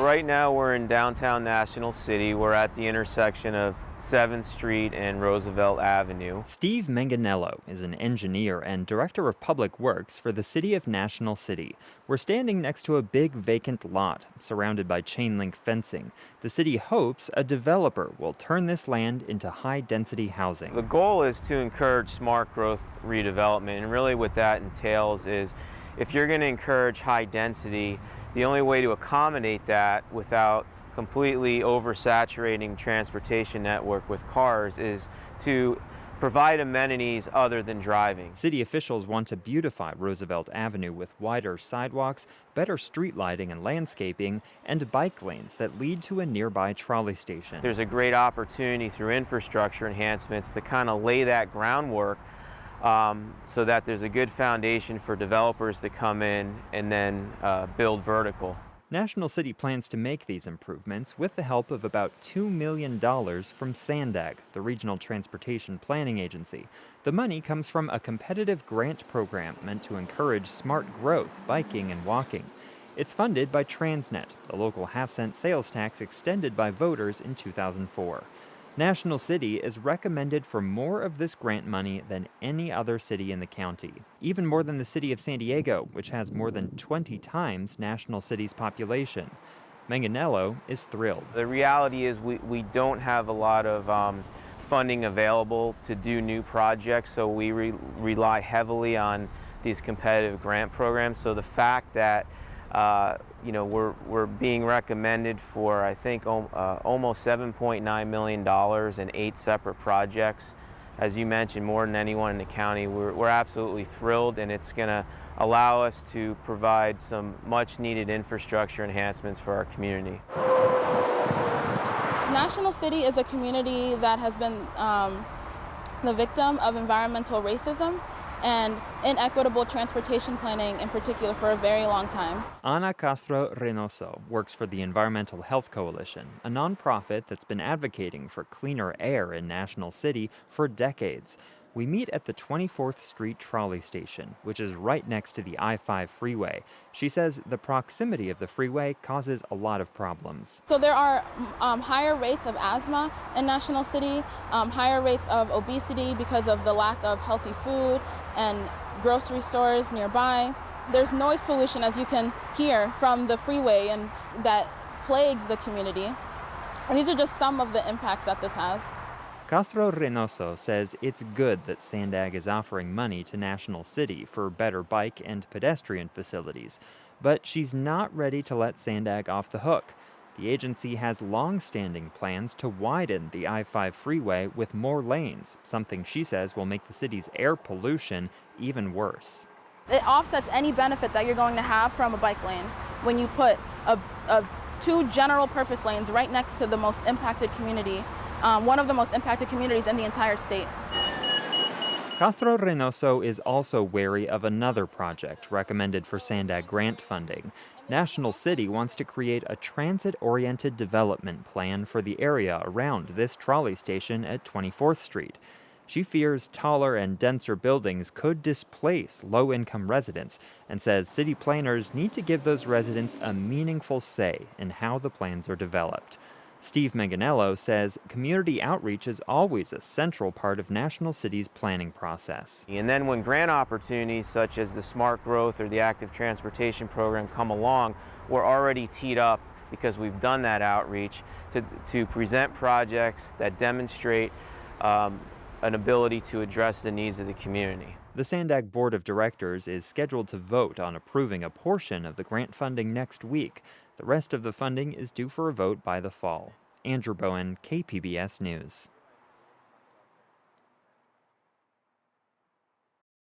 Right now we're in downtown National City. We're at the intersection of 7th Street and Roosevelt Avenue. Steve Manganello is an engineer and director of public works for the city of National City. We're standing next to a big vacant lot surrounded by chain link fencing. The city hopes a developer will turn this land into high-density housing. The goal is to encourage smart growth redevelopment, and really what that entails is if you're going to encourage high density, the only way to accommodate that without completely oversaturating transportation network with cars is to provide amenities other than driving. City officials want to beautify Roosevelt Avenue with wider sidewalks, better street lighting and landscaping, and bike lanes that lead to a nearby trolley station. There's a great opportunity through infrastructure enhancements to kind of lay that groundwork so that there's a good foundation for developers to come in and then build vertical. National City plans to make these improvements with the help of about $2 million from SANDAG, the Regional Transportation Planning Agency. The money comes from a competitive grant program meant to encourage smart growth, biking, and walking. It's funded by Transnet, the local half-cent sales tax extended by voters in 2004. National City is recommended for more of this grant money than any other city in the county, even more than the city of San Diego, which has more than 20 times National City's population. Manganello is thrilled. The reality is we don't have a lot of funding available to do new projects, so we rely heavily on these competitive grant programs. So the fact that we're being recommended for, I think, almost $7.9 million in 8 separate projects. As you mentioned, more than anyone in the county. We're absolutely thrilled, and it's going to allow us to provide some much-needed infrastructure enhancements for our community. National City is a community that has been the victim of environmental racism and inequitable transportation planning in particular for a very long time. Ana Castro Reynoso works for the Environmental Health Coalition, a nonprofit that's been advocating for cleaner air in National City for decades. We meet at the 24th Street trolley station, which is right next to the I-5 freeway. She says the proximity of the freeway causes a lot of problems. So there are higher rates of asthma in National City, higher rates of obesity because of the lack of healthy food and grocery stores nearby. There's noise pollution, as you can hear, from the freeway, and that plagues the community. And these are just some of the impacts that this has. Castro Reynoso says it's good that SANDAG is offering money to National City for better bike and pedestrian facilities, but she's not ready to let SANDAG off the hook. The agency has long-standing plans to widen the I-5 freeway with more lanes, something she says will make the city's air pollution even worse. It offsets any benefit that you're going to have from a bike lane when you put two general purpose lanes right next to the most impacted community. One of the most impacted communities in the entire state. Castro Reynoso is also wary of another project recommended for SANDAG grant funding. National City wants to create a transit-oriented development plan for the area around this trolley station at 24th Street. She fears taller and denser buildings could displace low-income residents and says city planners need to give those residents a meaningful say in how the plans are developed. Steve Manganello says community outreach is always a central part of National City's planning process. And then when grant opportunities such as the Smart Growth or the Active Transportation Program come along, we're already teed up because we've done that outreach to present projects that demonstrate an ability to address the needs of the community. The SANDAG Board of Directors is scheduled to vote on approving a portion of the grant funding next week. The rest of the funding is due for a vote by the fall. Andrew Bowen, KPBS News.